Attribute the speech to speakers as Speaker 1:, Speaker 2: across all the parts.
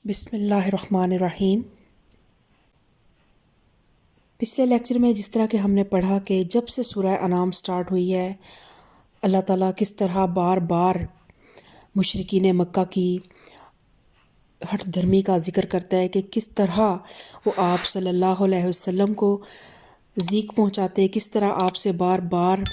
Speaker 1: بسم اللہ الرحمن الرحیم۔ پچھلے لیکچر میں جس طرح کہ ہم نے پڑھا کہ جب سے سورہ انعام سٹارٹ ہوئی ہے، اللہ تعالیٰ کس طرح بار بار مشرکین مکہ کی ہٹ دھرمی کا ذکر کرتا ہے کہ کس طرح وہ آپ صلی اللہ علیہ وسلم کو ذیک پہنچاتے، کس طرح آپ سے بار بار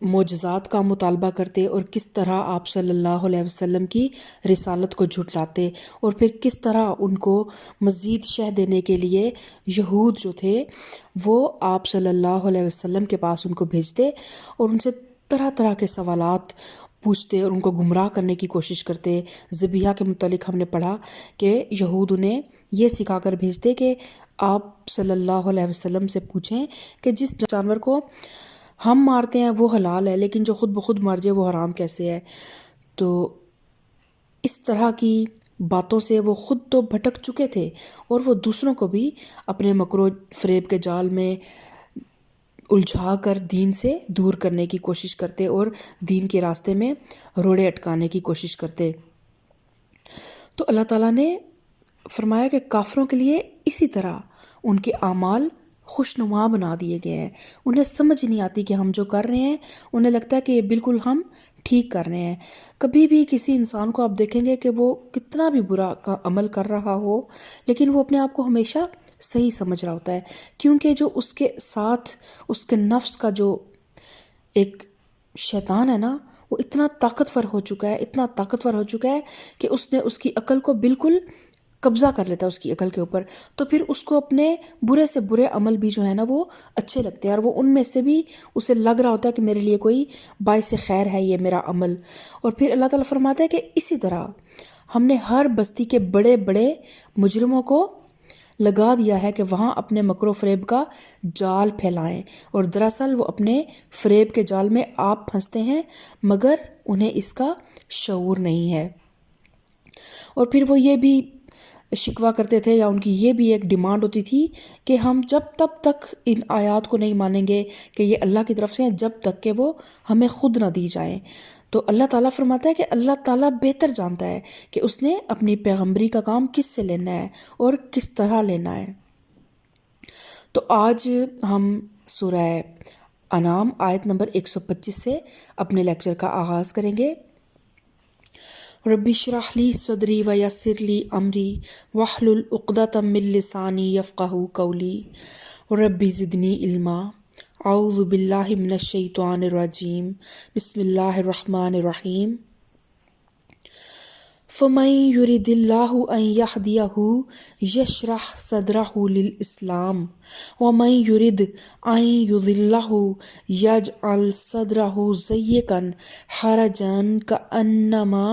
Speaker 1: معجزات کا مطالبہ کرتے اور کس طرح آپ صلی اللہ علیہ وسلم کی رسالت کو جھٹلاتے، اور پھر کس طرح ان کو مزید شہ دینے کے لیے یہود جو تھے وہ آپ صلی اللہ علیہ وسلم کے پاس ان کو بھیجتے اور ان سے طرح طرح کے سوالات پوچھتے اور ان کو گمراہ کرنے کی کوشش کرتے۔ ذبیحہ کے متعلق ہم نے پڑھا کہ یہود انہیں یہ سکھا کر بھیجتے کہ آپ صلی اللہ علیہ وسلم سے پوچھیں کہ جس جانور کو ہم مارتے ہیں وہ حلال ہے، لیکن جو خود بخود مر جائے وہ حرام کیسے ہے؟ تو اس طرح کی باتوں سے وہ خود تو بھٹک چکے تھے اور وہ دوسروں کو بھی اپنے مکر و فریب کے جال میں الجھا کر دین سے دور کرنے کی کوشش کرتے اور دین کے راستے میں روڑے اٹکانے کی کوشش کرتے۔ تو اللہ تعالیٰ نے فرمایا کہ کافروں کے لیے اسی طرح ان کے اعمال خوشنما بنا دیے گئے ہیں۔ انہیں سمجھ نہیں آتی کہ ہم جو کر رہے ہیں، انہیں لگتا ہے کہ یہ بالکل ہم ٹھیک کر رہے ہیں۔ کبھی بھی کسی انسان کو آپ دیکھیں گے کہ وہ کتنا بھی برا عمل کر رہا ہو لیکن وہ اپنے آپ کو ہمیشہ صحیح سمجھ رہا ہوتا ہے، کیونکہ جو اس کے ساتھ اس کے نفس کا جو ایک شیطان ہے نا، وہ اتنا طاقتور ہو چکا ہے کہ اس نے اس کی عقل کو بالکل قبضہ کر لیتا ہے، اس کی عقل کے اوپر۔ تو پھر اس کو اپنے برے سے برے عمل بھی جو ہے نا وہ اچھے لگتے ہیں، اور وہ ان میں سے بھی اسے لگ رہا ہوتا ہے کہ میرے لیے کوئی باعث خیر ہے یہ میرا عمل۔ اور پھر اللہ تعالیٰ فرماتا ہے کہ اسی طرح ہم نے ہر بستی کے بڑے بڑے مجرموں کو لگا دیا ہے کہ وہاں اپنے مکر و فریب کا جال پھیلائیں، اور دراصل وہ اپنے فریب کے جال میں آپ پھنستے ہیں مگر انہیں اس کا شعور نہیں ہے۔ اور پھر وہ یہ بھی شکوہ کرتے تھے، یا ان کی یہ بھی ایک ڈیمانڈ ہوتی تھی کہ ہم تب تک ان آیات کو نہیں مانیں گے کہ یہ اللہ کی طرف سے ہیں جب تک کہ وہ ہمیں خود نہ دی جائیں۔ تو اللہ تعالیٰ فرماتا ہے کہ اللہ تعالیٰ بہتر جانتا ہے کہ اس نے اپنی پیغمبری کا کام کس سے لینا ہے اور کس طرح لینا ہے۔ تو آج ہم سورہ انعام آیت نمبر 125 سے اپنے لیکچر کا آغاز کریں گے۔ ربی اشرح لی صدری ویسر لی امری واحلل عقدۃ من لسانی یفقہوا قولی ربی زدنی علما۔ اعوذ باللہ من الشیطان الرجیم، بسم اللہ الرحمن الرحیم۔ فمن یرد اللہ ان یہدیہ یشرح صدرہ للاسلام ومن یرد ان یضلہ یجعل صدرہ ضیقا حرجا کأنما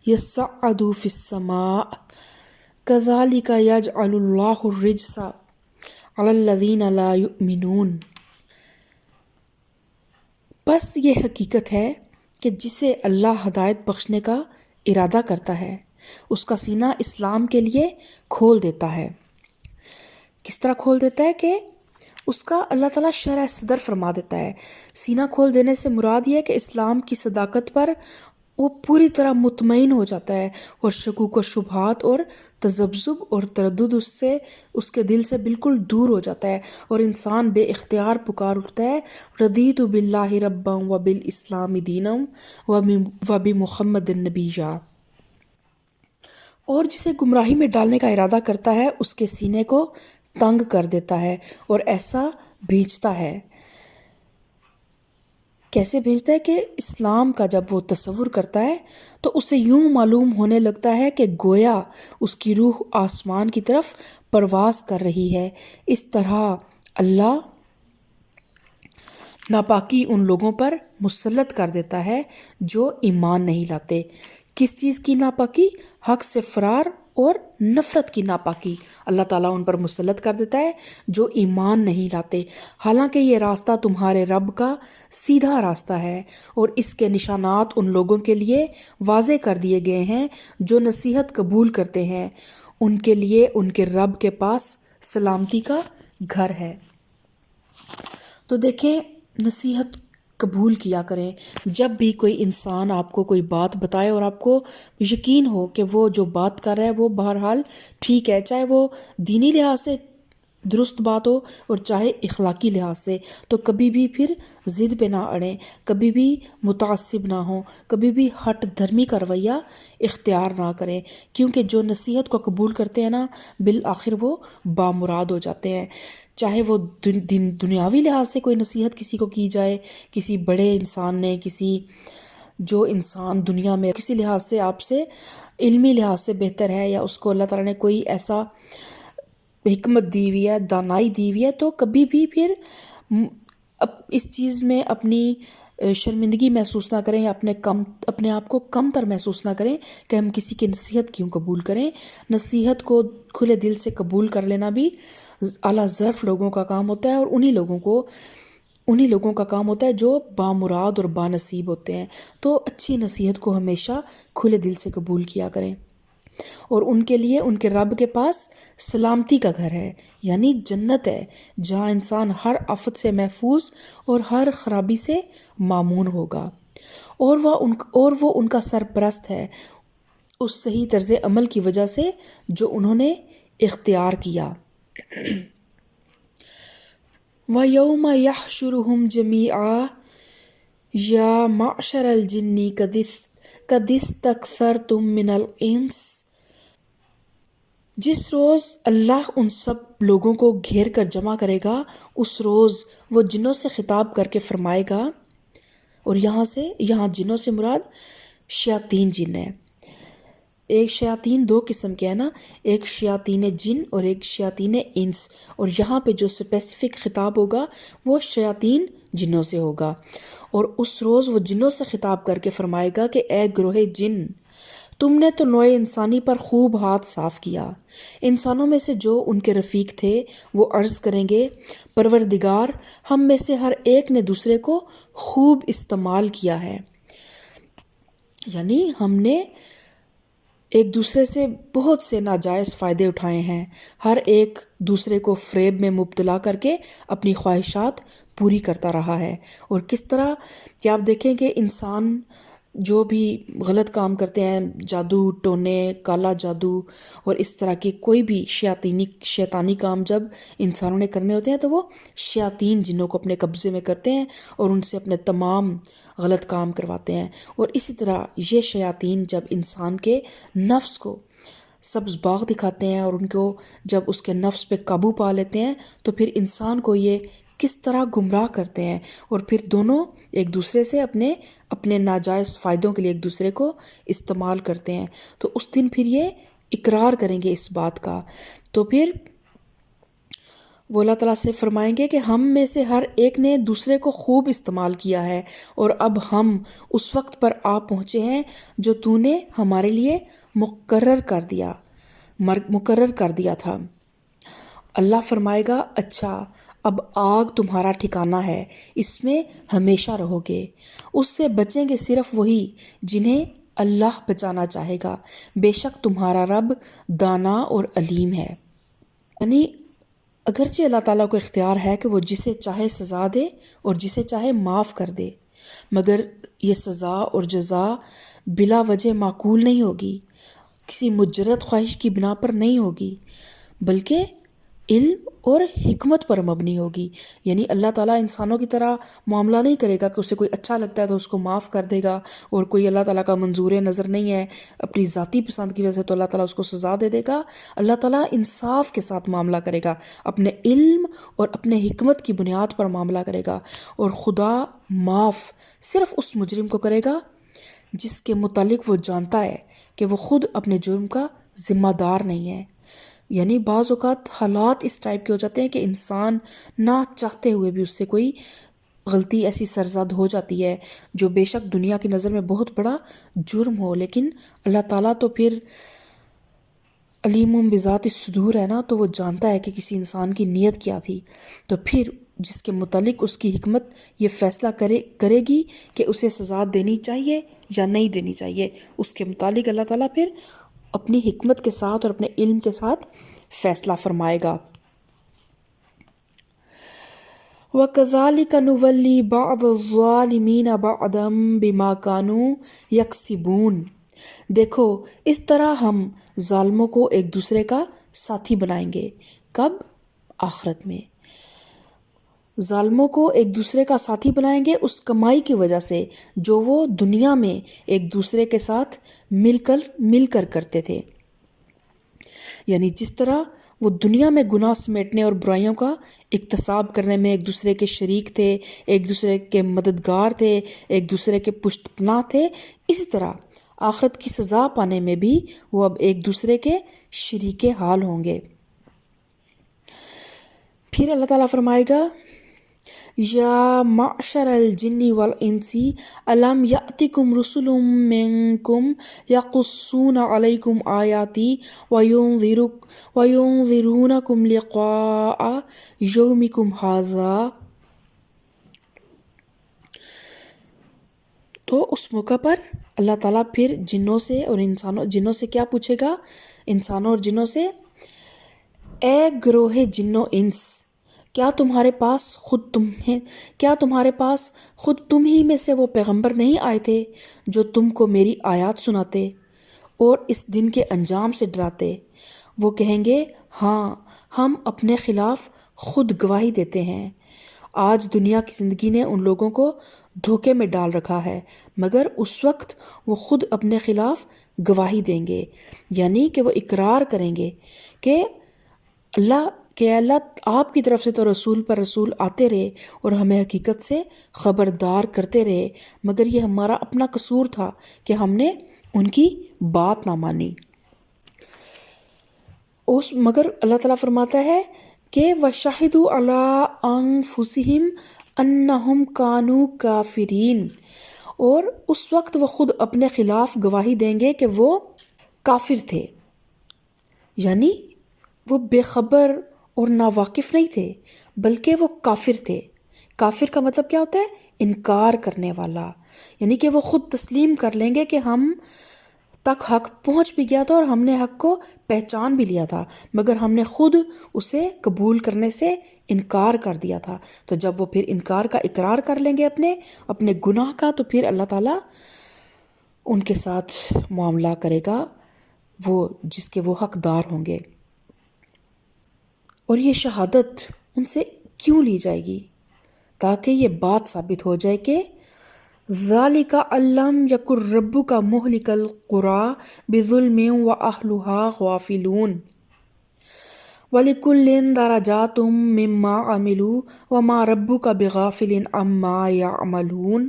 Speaker 1: یصعد فی السماء کذالک یجعل اللہ الرجس علی الذین لا یؤمنون۔ بس یہ حقیقت ہے کہ جسے اللہ ہدایت بخشنے کا ارادہ کرتا ہے اس کا سینہ اسلام کے لیے کھول دیتا ہے۔ کس طرح کھول دیتا ہے کہ اس کا اللہ تعالیٰ شرح صدر فرما دیتا ہے۔ سینہ کھول دینے سے مراد یہ ہے کہ اسلام کی صداقت پر وہ پوری طرح مطمئن ہو جاتا ہے، اور شکوک و شبہات اور تذبذب اور تردد اس کے دل سے بالکل دور ہو جاتا ہے، اور انسان بے اختیار پکار اٹھتا ہے رضیت باللہ ربا وبالاسلام دینا وبمحمد نبیا۔ اور جسے گمراہی میں ڈالنے کا ارادہ کرتا ہے اس کے سینے کو تنگ کر دیتا ہے اور ایسا بھیجتا ہے۔ کیسے بھیجتا ہے کہ اسلام کا جب وہ تصور کرتا ہے تو اسے یوں معلوم ہونے لگتا ہے کہ گویا اس کی روح آسمان کی طرف پرواز کر رہی ہے۔ اس طرح اللہ ناپاکی ان لوگوں پر مسلط کر دیتا ہے جو ایمان نہیں لاتے۔ کس چیز کی ناپاکی؟ حق سے فرار اور نفرت کی ناپاکی اللہ تعالیٰ ان پر مسلط کر دیتا ہے جو ایمان نہیں لاتے، حالانکہ یہ راستہ تمہارے رب کا سیدھا راستہ ہے، اور اس کے نشانات ان لوگوں کے لیے واضح کر دیے گئے ہیں جو نصیحت قبول کرتے ہیں، ان کے لیے ان کے رب کے پاس سلامتی کا گھر ہے۔ تو دیکھیں، نصیحت قبول کیا کریں۔ جب بھی کوئی انسان آپ کو کوئی بات بتائے اور آپ کو یقین ہو کہ وہ جو بات کر رہا ہے وہ بہرحال ٹھیک ہے، چاہے وہ دینی لحاظ سے درست بات ہو اور چاہے اخلاقی لحاظ سے، تو کبھی بھی پھر ضد پہ نہ اڑیں، کبھی بھی متعصب نہ ہوں، کبھی بھی ہٹ دھرمی کا رویہ اختیار نہ کریں، کیونکہ جو نصیحت کو قبول کرتے ہیں نا، بالآخر وہ بامراد ہو جاتے ہیں۔ چاہے وہ دنیاوی لحاظ سے کوئی نصیحت کسی کو کی جائے، کسی بڑے انسان نے، کسی جو انسان دنیا میں کسی لحاظ سے آپ سے علمی لحاظ سے بہتر ہے، یا اس کو اللہ تعالیٰ نے کوئی ایسا حکمت دی ہوئی ہے، دانائی دی ہوئی ہے، تو کبھی بھی پھر اس چیز میں اپنی شرمندگی محسوس نہ کریں، یا اپنے آپ کو کم تر محسوس نہ کریں کہ ہم کسی کی نصیحت کیوں قبول کریں۔ نصیحت کو کھلے دل سے قبول کر لینا بھی اعلیٰ ظرف لوگوں کا کام ہوتا ہے، اور انہی لوگوں کا کام ہوتا ہے جو بامراد اور بانصیب ہوتے ہیں۔ تو اچھی نصیحت کو ہمیشہ کھلے دل سے قبول کیا کریں، اور ان کے لیے ان کے رب کے پاس سلامتی کا گھر ہے، یعنی جنت ہے، جہاں انسان ہر آفت سے محفوظ اور ہر خرابی سے مامون ہوگا، اور وہ ان کا سرپرست ہے اس صحیح طرز عمل کی وجہ سے جو انہوں نے اختیار کیا۔ وَيَوْمَ يَحْشُرُهُمْ جَمِيعًا يَا مَعْشَرَ الْجِنِّ قَدِ اسْتَكْثَرْتُم مِّنَ الْإِنسِ، جس روز اللہ ان سب لوگوں کو گھیر کر جمع کرے گا، اس روز وہ جنوں سے خطاب کر کے فرمائے گا، اور یہاں جنوں سے مراد شیاطین جن ہیں۔ ایک شیاطین دو قسم کے ہیں نا، ایک شیاطین جن اور ایک شیاطین انس، اور یہاں پہ جو اسپیسیفک خطاب ہوگا وہ شیاطین جنوں سے ہوگا۔ اور اس روز وہ جنوں سے خطاب کر کے فرمائے گا کہ اے گروہ جن، تم نے تو نوع انسانی پر خوب ہاتھ صاف کیا۔ انسانوں میں سے جو ان کے رفیق تھے وہ عرض کریں گے، پروردگار، ہم میں سے ہر ایک نے دوسرے کو خوب استعمال کیا ہے، یعنی ہم نے ایک دوسرے سے بہت سے ناجائز فائدے اٹھائے ہیں، ہر ایک دوسرے کو فریب میں مبتلا کر کے اپنی خواہشات پوری کرتا رہا ہے۔ اور کس طرح کہ آپ دیکھیں کہ انسان جو بھی غلط کام کرتے ہیں، جادو ٹونے، کالا جادو اور اس طرح کے کوئی بھی شیطانی کام جب انسانوں نے کرنے ہوتے ہیں تو وہ شیاطین جنوں کو اپنے قبضے میں کرتے ہیں اور ان سے اپنے تمام غلط کام کرواتے ہیں۔ اور اسی طرح یہ شیاطین جب انسان کے نفس کو سبز باغ دکھاتے ہیں اور ان کو جب اس کے نفس پہ قابو پا لیتے ہیں تو پھر انسان کو یہ کس طرح گمراہ کرتے ہیں، اور پھر دونوں ایک دوسرے سے اپنے ناجائز فائدوں کے لیے ایک دوسرے کو استعمال کرتے ہیں۔ تو اس دن پھر یہ اقرار کریں گے اس بات کا، تو پھر وہ اللہ تعالیٰ سے فرمائیں گے کہ ہم میں سے ہر ایک نے دوسرے کو خوب استعمال کیا ہے، اور اب ہم اس وقت پر آ پہنچے ہیں جو تو نے ہمارے لیے مقرر کر دیا تھا۔ اللہ فرمائے گا، اچھا اب آگ تمہارا ٹھکانہ ہے، اس میں ہمیشہ رہو گے، اس سے بچیں گے صرف وہی جنہیں اللہ بچانا چاہے گا، بے شک تمہارا رب دانا اور علیم ہے۔ یعنی اگرچہ اللہ تعالیٰ کو اختیار ہے کہ وہ جسے چاہے سزا دے اور جسے چاہے معاف کر دے، مگر یہ سزا اور جزا بلا وجہ معقول نہیں ہوگی، کسی مجرد خواہش کی بنا پر نہیں ہوگی، بلکہ علم اور حکمت پر مبنی ہوگی۔ یعنی اللہ تعالیٰ انسانوں کی طرح معاملہ نہیں کرے گا کہ اسے کوئی اچھا لگتا ہے تو اس کو معاف کر دے گا، اور کوئی اللہ تعالیٰ کا منظور نظر نہیں ہے اپنی ذاتی پسند کی وجہ سے تو اللہ تعالیٰ اس کو سزا دے دے گا۔ اللہ تعالیٰ انصاف کے ساتھ معاملہ کرے گا، اپنے علم اور اپنے حکمت کی بنیاد پر معاملہ کرے گا، اور خدا معاف صرف اس مجرم کو کرے گا جس کے متعلق وہ جانتا ہے کہ وہ خود اپنے جرم کا ذمہ دار نہیں ہے۔ یعنی بعض اوقات حالات اس ٹائپ کے ہو جاتے ہیں کہ انسان نہ چاہتے ہوئے بھی اس سے کوئی غلطی ایسی سرزد ہو جاتی ہے جو بے شک دنیا کی نظر میں بہت بڑا جرم ہو، لیکن اللہ تعالیٰ تو پھر علیم بذات الصدور ہے نا، تو وہ جانتا ہے کہ کسی انسان کی نیت کیا تھی، تو پھر جس کے متعلق اس کی حکمت یہ فیصلہ کرے گی کہ اسے سزا دینی چاہیے یا نہیں دینی چاہیے، اس کے متعلق اللہ تعالیٰ پھر اپنی حکمت کے ساتھ اور اپنے علم کے ساتھ فیصلہ فرمائے گا۔ وَكَذَلِكَ نُوَلِّي بَعْضَ الظَّالِمِينَ بَعْضًا بِمَا كَانُوا يَكْسِبُونَ۔ دیکھو اس طرح ہم ظالموں کو ایک دوسرے کا ساتھی بنائیں گے۔ کب؟ آخرت میں۔ ظالموں کو ایک دوسرے کا ساتھی بنائیں گے اس کمائی کی وجہ سے جو وہ دنیا میں ایک دوسرے کے ساتھ مل کر کرتے تھے۔ یعنی جس طرح وہ دنیا میں گناہ سمیٹنے اور برائیوں کا اکتساب کرنے میں ایک دوسرے کے شریک تھے، ایک دوسرے کے مددگار تھے، ایک دوسرے کے پشت پناہ تھے، اسی طرح آخرت کی سزا پانے میں بھی وہ اب ایک دوسرے کے شریک حال ہوں گے۔ پھر اللہ تعالیٰ فرمائے گا یا معشر الجن والانس الم یأتکم رسل منکم یقصون علیکم آیاتی وینذرونکم لقاء یومکم ھذا۔ تو اس موقع پر اللہ تعالیٰ پھر جنوں سے اور جنوں سے کیا پوچھے گا؟ انسانوں اور جنوں سے، اے گروہ جنوں انس، کیا تمہارے پاس خود تم ہی میں سے وہ پیغمبر نہیں آئے تھے جو تم کو میری آیات سناتے اور اس دن کے انجام سے ڈراتے؟ وہ کہیں گے ہاں، ہم اپنے خلاف خود گواہی دیتے ہیں۔ آج دنیا کی زندگی نے ان لوگوں کو دھوکے میں ڈال رکھا ہے، مگر اس وقت وہ خود اپنے خلاف گواہی دیں گے، یعنی کہ وہ اقرار کریں گے کہ اللہ آپ کی طرف سے تو رسول پر رسول آتے رہے اور ہمیں حقیقت سے خبردار کرتے رہے، مگر یہ ہمارا اپنا قصور تھا کہ ہم نے ان کی بات نہ مانی۔ مگر اللہ تعالیٰ فرماتا ہے کہ وَشَهِدُوا عَلَىٰ أَنفُسِهِمْ أَنَّهُمْ كَانُوا كَافِرِينَ، اور اس وقت وہ خود اپنے خلاف گواہی دیں گے کہ وہ کافر تھے، یعنی وہ بے خبر اور ناواقف نہیں تھے بلکہ وہ کافر تھے۔ کافر کا مطلب کیا ہوتا ہے؟ انکار کرنے والا، یعنی کہ وہ خود تسلیم کر لیں گے کہ ہم تک حق پہنچ بھی گیا تھا اور ہم نے حق کو پہچان بھی لیا تھا، مگر ہم نے خود اسے قبول کرنے سے انکار کر دیا تھا۔ تو جب وہ پھر انکار کا اقرار کر لیں گے اپنے گناہ کا، تو پھر اللہ تعالیٰ ان کے ساتھ معاملہ کرے گا وہ جس کے وہ حقدار ہوں گے۔ اور یہ شہادت ان سے کیوں لی جائے گی؟ تاکہ یہ بات ثابت ہو جائے کہ ذَلِكَ أَلَّمْ يَكُنْ رَبُّكَ مُهْلِكَ الْقُرَىٰ بِظُلْمٍ وَأَهْلُهَا غَافِلُونَ وَلِكُلٍّ دَرَجَاتٌ مِّمَّا عَمِلُوا وَمَا رَبُّكَ بِغَافِلٍ عَمَّا يَعْمَلُونَ۔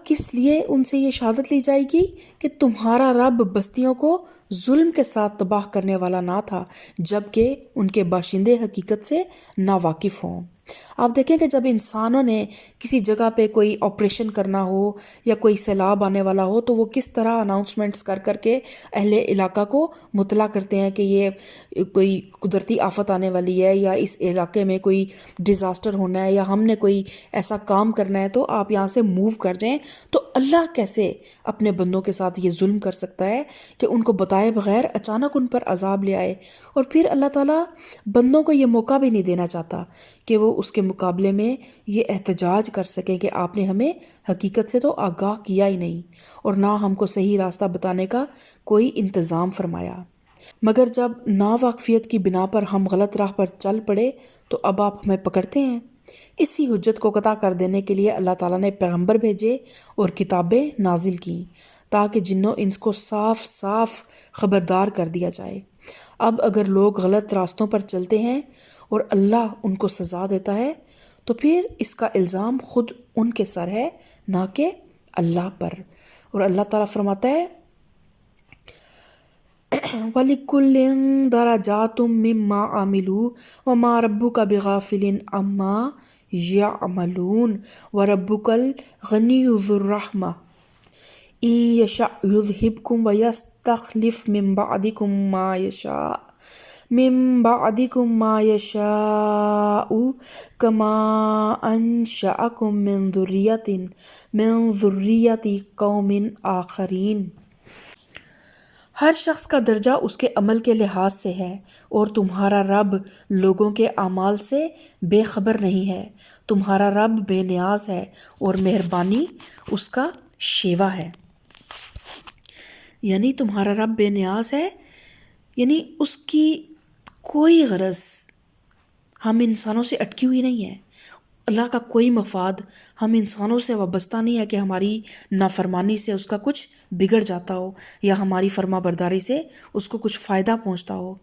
Speaker 1: کس لیے ان سے یہ شہادت لی جائے گی کہ تمہارا رب بستیوں کو ظلم کے ساتھ تباہ کرنے والا نہ تھا، جبکہ ان کے باشندے حقیقت سے ناواقف ہوں۔ آپ دیکھیں کہ جب انسانوں نے کسی جگہ پہ کوئی آپریشن کرنا ہو یا کوئی سیلاب آنے والا ہو تو وہ کس طرح اناؤنسمنٹس کر کے اہل علاقہ کو مطلع کرتے ہیں کہ یہ کوئی قدرتی آفت آنے والی ہے یا اس علاقے میں کوئی ڈیزاسٹر ہونا ہے یا ہم نے کوئی ایسا کام کرنا ہے تو آپ یہاں سے موو کر جائیں۔ تو اللہ کیسے اپنے بندوں کے ساتھ یہ ظلم کر سکتا ہے کہ ان کو بتائے بغیر اچانک ان پر عذاب لے آئے؟ اور پھر اللہ تعالیٰ بندوں کو یہ موقع بھی نہیں دینا چاہتا کہ وہ اس کے مقابلے میں یہ احتجاج کر سکے کہ آپ نے ہمیں حقیقت سے تو آگاہ کیا ہی نہیں اور نہ ہم کو صحیح راستہ بتانے کا کوئی انتظام فرمایا، مگر جب ناواقفیت کی بنا پر ہم غلط راہ پر چل پڑے تو اب آپ ہمیں پکڑتے ہیں۔ اسی حجت کو قطع کر دینے کے لیے اللہ تعالیٰ نے پیغمبر بھیجے اور کتابیں نازل کیں تاکہ جنوں انس کو صاف صاف خبردار کر دیا جائے۔ اب اگر لوگ غلط راستوں پر چلتے ہیں اور اللہ ان کو سزا دیتا ہے تو پھر اس کا الزام خود ان کے سر ہے، نہ کہ اللہ پر۔ اور اللہ تعالیٰ فرماتا ہے وَلِكُلٍّ دَرَجَاتٌ مِّمَّا عَمِلُوا وَمَا رَبُّكَ بِغَافِلٍ عَمَّا يَعْمَلُونَ وَرَبُّكَ الْغَنِيُّ ذُو الرَّحْمَةِ إِن يَشَأْ يُذْهِبْكُمْ وَيَسْتَخْلِفْ من بعدكم ما يشاء كما أنشأكم من ذرية قوم آخرين۔ ہر شخص کا درجہ اس کے عمل کے لحاظ سے ہے، اور تمہارا رب لوگوں کے اعمال سے بے خبر نہیں ہے۔ تمہارا رب بے نیاز ہے اور مہربانی اس کا شیوا ہے۔ یعنی تمہارا رب بے نیاز ہے، یعنی اس کی کوئی غرض ہم انسانوں سے اٹکی ہوئی نہیں ہے۔ اللہ کا کوئی مفاد ہم انسانوں سے وابستہ نہیں ہے کہ ہماری نافرمانی سے اس کا کچھ بگڑ جاتا ہو یا ہماری فرما برداری سے اس کو کچھ فائدہ پہنچتا ہو۔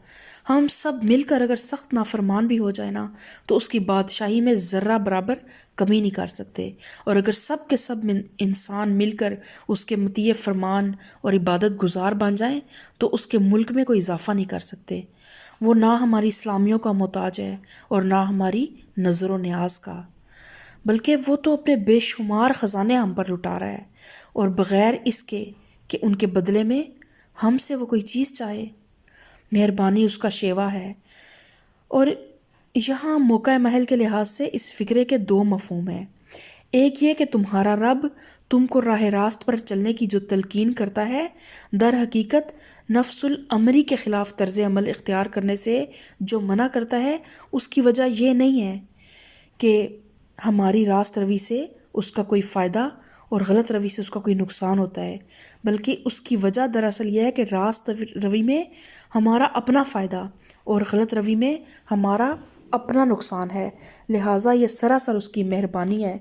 Speaker 1: ہم سب مل کر اگر سخت نافرمان بھی ہو جائے نا تو اس کی بادشاہی میں ذرہ برابر کمی نہیں کر سکتے، اور اگر سب کے سب انسان مل کر اس کے مطیع فرمان اور عبادت گزار بن جائیں تو اس کے ملک میں کوئی اضافہ نہیں کر سکتے۔ وہ نہ ہماری اسلامیوں کا محتاج ہے اور نہ ہماری نظر و نیاز کا، بلکہ وہ تو اپنے بے شمار خزانے ہم پر لٹا رہا ہے، اور بغیر اس کے کہ ان کے بدلے میں ہم سے وہ کوئی چیز چاہے۔ مہربانی اس کا شیوا ہے۔ اور یہاں موقع محل کے لحاظ سے اس فکرے کے دو مفہوم ہیں۔ ایک یہ کہ تمہارا رب تم کو راہ راست پر چلنے کی جو تلقین کرتا ہے، در حقیقت نفس الامری کے خلاف طرز عمل اختیار کرنے سے جو منع کرتا ہے، اس کی وجہ یہ نہیں ہے کہ ہماری راست روی سے اس کا کوئی فائدہ اور غلط روی سے اس کا کوئی نقصان ہوتا ہے، بلکہ اس کی وجہ دراصل یہ ہے کہ راست روی میں ہمارا اپنا فائدہ اور غلط روی میں ہمارا اپنا نقصان ہے۔ لہٰذا یہ سراسر اس کی مہربانی ہے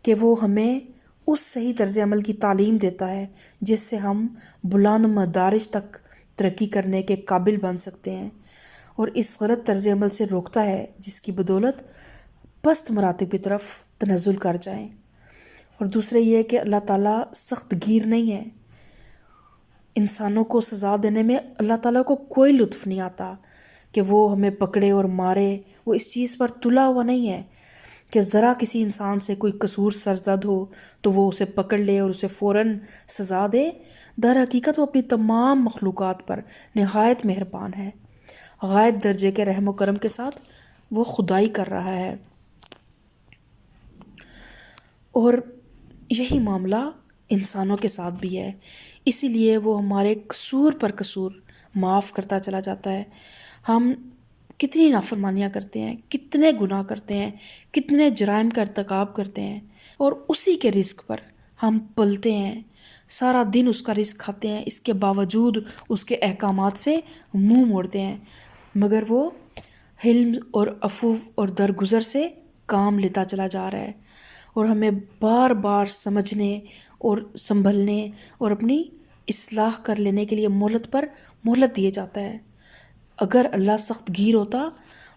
Speaker 1: کہ وہ ہمیں اس صحیح طرز عمل کی تعلیم دیتا ہے جس سے ہم بلند مدارج تک ترقی کرنے کے قابل بن سکتے ہیں، اور اس غلط طرز عمل سے روکتا ہے جس کی بدولت پست مراتب کی طرف تنزل کر جائیں۔ اور دوسرے یہ کہ اللہ تعالیٰ سخت گیر نہیں ہے۔ انسانوں کو سزا دینے میں اللہ تعالیٰ کو کوئی لطف نہیں آتا کہ وہ ہمیں پکڑے اور مارے۔ وہ اس چیز پر تلا ہوا نہیں ہے کہ ذرا کسی انسان سے کوئی قصور سرزد ہو تو وہ اسے پکڑ لے اور اسے فوراً سزا دے۔ در حقیقت وہ اپنی تمام مخلوقات پر نہایت مہربان ہے، غائب درجے کے رحم و کرم کے ساتھ وہ خدائی کر رہا ہے۔ اور یہی معاملہ انسانوں کے ساتھ بھی ہے، اسی لیے وہ ہمارے قصور پر قصور معاف کرتا چلا جاتا ہے۔ ہم کتنی نافرمانیاں کرتے ہیں، کتنے گناہ کرتے ہیں، کتنے جرائم کا ارتکاب کرتے ہیں، اور اسی کے رزق پر ہم پلتے ہیں، سارا دن اس کا رزق کھاتے ہیں، اس کے باوجود اس کے احکامات سے منہ موڑتے ہیں، مگر وہ حلم اور عفو اور درگزر سے کام لیتا چلا جا رہا ہے، اور ہمیں بار بار سمجھنے اور سنبھلنے اور اپنی اصلاح کر لینے کے لیے مہلت پر مہلت دیے جاتا ہے۔ اگر اللہ سخت گیر ہوتا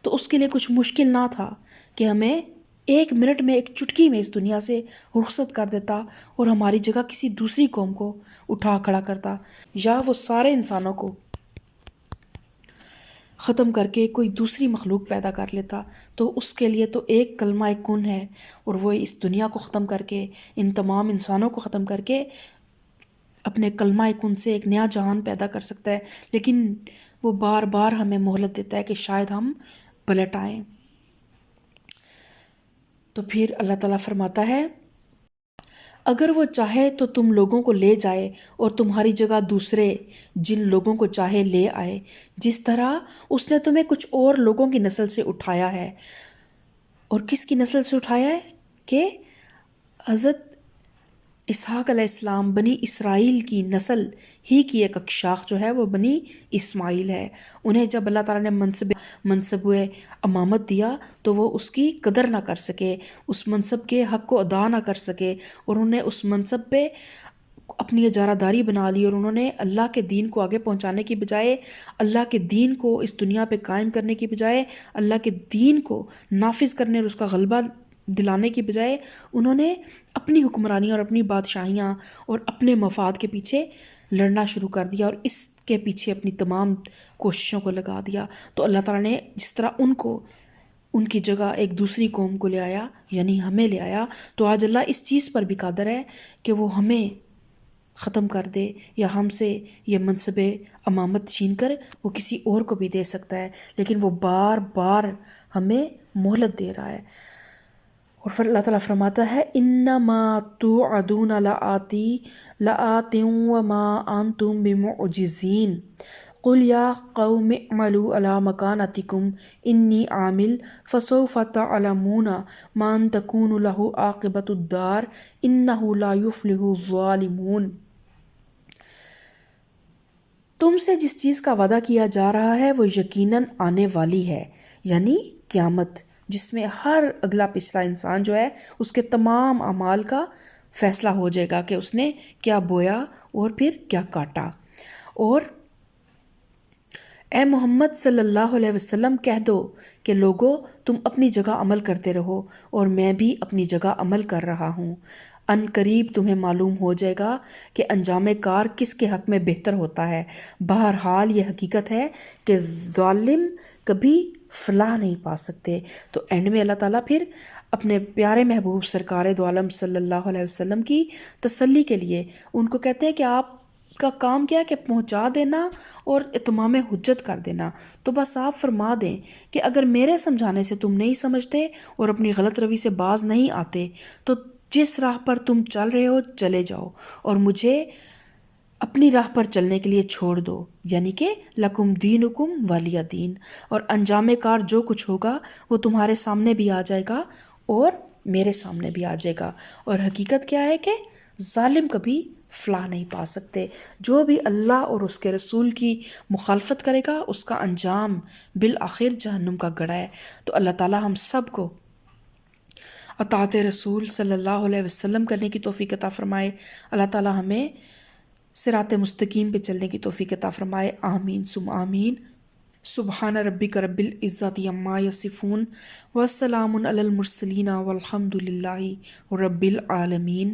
Speaker 1: تو اس کے لیے کچھ مشکل نہ تھا کہ ہمیں ایک منٹ میں، ایک چٹکی میں اس دنیا سے رخصت کر دیتا اور ہماری جگہ کسی دوسری قوم کو اٹھا کھڑا کرتا، یا وہ سارے انسانوں کو ختم کر کے کوئی دوسری مخلوق پیدا کر لیتا۔ تو اس کے لیے تو ایک کلمہ کن ہے، اور وہ اس دنیا کو ختم کر کے، ان تمام انسانوں کو ختم کر کے اپنے کلمہ کن سے ایک نیا جہان پیدا کر سکتا ہے، لیکن وہ بار بار ہمیں مہلت دیتا ہے کہ شاید ہم پلٹ آئیں۔ تو پھر اللہ تعالیٰ فرماتا ہے، اگر وہ چاہے تو تم لوگوں کو لے جائے اور تمہاری جگہ دوسرے جن لوگوں کو چاہے لے آئے، جس طرح اس نے تمہیں کچھ اور لوگوں کی نسل سے اٹھایا ہے۔ اور کس کی نسل سے اٹھایا ہے؟ کہ حضرت اسحاق علیہ السلام، بنی اسرائیل کی نسل ہی کی ایک اکشاخ جو ہے وہ بنی اسماعیل ہے۔ انہیں جب اللہ تعالیٰ نے منصب امامت دیا تو وہ اس کی قدر نہ کر سکے، اس منصب کے حق کو ادا نہ کر سکے، اور انہوں نے اس منصب پہ اپنی اجارہ داری بنا لی، اور انہوں نے اللہ کے دین کو آگے پہنچانے کی بجائے، اللہ کے دین کو اس دنیا پہ قائم کرنے کی بجائے، اللہ کے دین کو نافذ کرنے اور اس کا غلبہ دلانے کی بجائے، انہوں نے اپنی حکمرانی اور اپنی بادشاہیاں اور اپنے مفاد کے پیچھے لڑنا شروع کر دیا، اور اس کے پیچھے اپنی تمام کوششوں کو لگا دیا۔ تو اللہ تعالیٰ نے جس طرح ان کی جگہ ایک دوسری قوم کو لے آیا، یعنی ہمیں لے آیا، تو آج اللہ اس چیز پر بھی قادر ہے کہ وہ ہمیں ختم کر دے، یا ہم سے یہ منصب امامت چھین کر وہ کسی اور کو بھی دے سکتا ہے، لیکن وہ بار بار ہمیں مہلت دے رہا ہے۔ اور پھر اللہ تعالیٰ فرماتا ہے انما توعدون لآت وما انتم بمعجزین قل یا قوم اعملوا علی مکانتکم انی عامل فسوف تعلمون من تکون له عاقبۃ الدار انہ لا یفلح الظالمون۔ تم سے جس چیز کا وعدہ کیا جا رہا ہے وہ یقیناً آنے والی ہے، یعنی قیامت، جس میں ہر اگلا پچھلا انسان جو ہے اس کے تمام اعمال کا فیصلہ ہو جائے گا کہ اس نے کیا بویا اور پھر کیا کاٹا۔ اور اے محمد صلی اللہ علیہ وسلم کہہ دو کہ لوگو تم اپنی جگہ عمل کرتے رہو اور میں بھی اپنی جگہ عمل کر رہا ہوں، ان قریب تمہیں معلوم ہو جائے گا کہ انجام کار کس کے حق میں بہتر ہوتا ہے۔ بہرحال یہ حقیقت ہے کہ ظالم کبھی فلاح نہیں پا سکتے۔ تو اینڈ میں اللہ تعالیٰ پھر اپنے پیارے محبوب سرکار دو عالم صلی اللہ علیہ وسلم کی تسلی کے لیے ان کو کہتے ہیں کہ آپ کا کام کیا ہے کہ پہنچا دینا اور اتمام حجت کر دینا، تو بس آپ فرما دیں کہ اگر میرے سمجھانے سے تم نہیں سمجھتے اور اپنی غلط روی سے باز نہیں آتے تو جس راہ پر تم چل رہے ہو چلے جاؤ اور مجھے اپنی راہ پر چلنے کے لیے چھوڑ دو، یعنی کہ لکم دینکم ولی دین، اور انجام کار جو کچھ ہوگا وہ تمہارے سامنے بھی آ جائے گا اور میرے سامنے بھی آ جائے گا۔ اور حقیقت کیا ہے کہ ظالم کبھی فلاح نہیں پا سکتے۔ جو بھی اللہ اور اس کے رسول کی مخالفت کرے گا اس کا انجام بالآخر جہنم کا گڑھا ہے۔ تو اللہ تعالیٰ ہم سب کو اطاعت رسول صلی اللہ علیہ وسلم کرنے کی توفیق عطا فرمائے۔ اللہ تعالیٰ ہمیں صراط مستقیم پہ چلنے کی توفیق عطا فرمائے، آمین ثم آمین۔ سبحان ربک رب العزت عما یصفون والسلام علی المرسلین والحمد للہ رب العالمین۔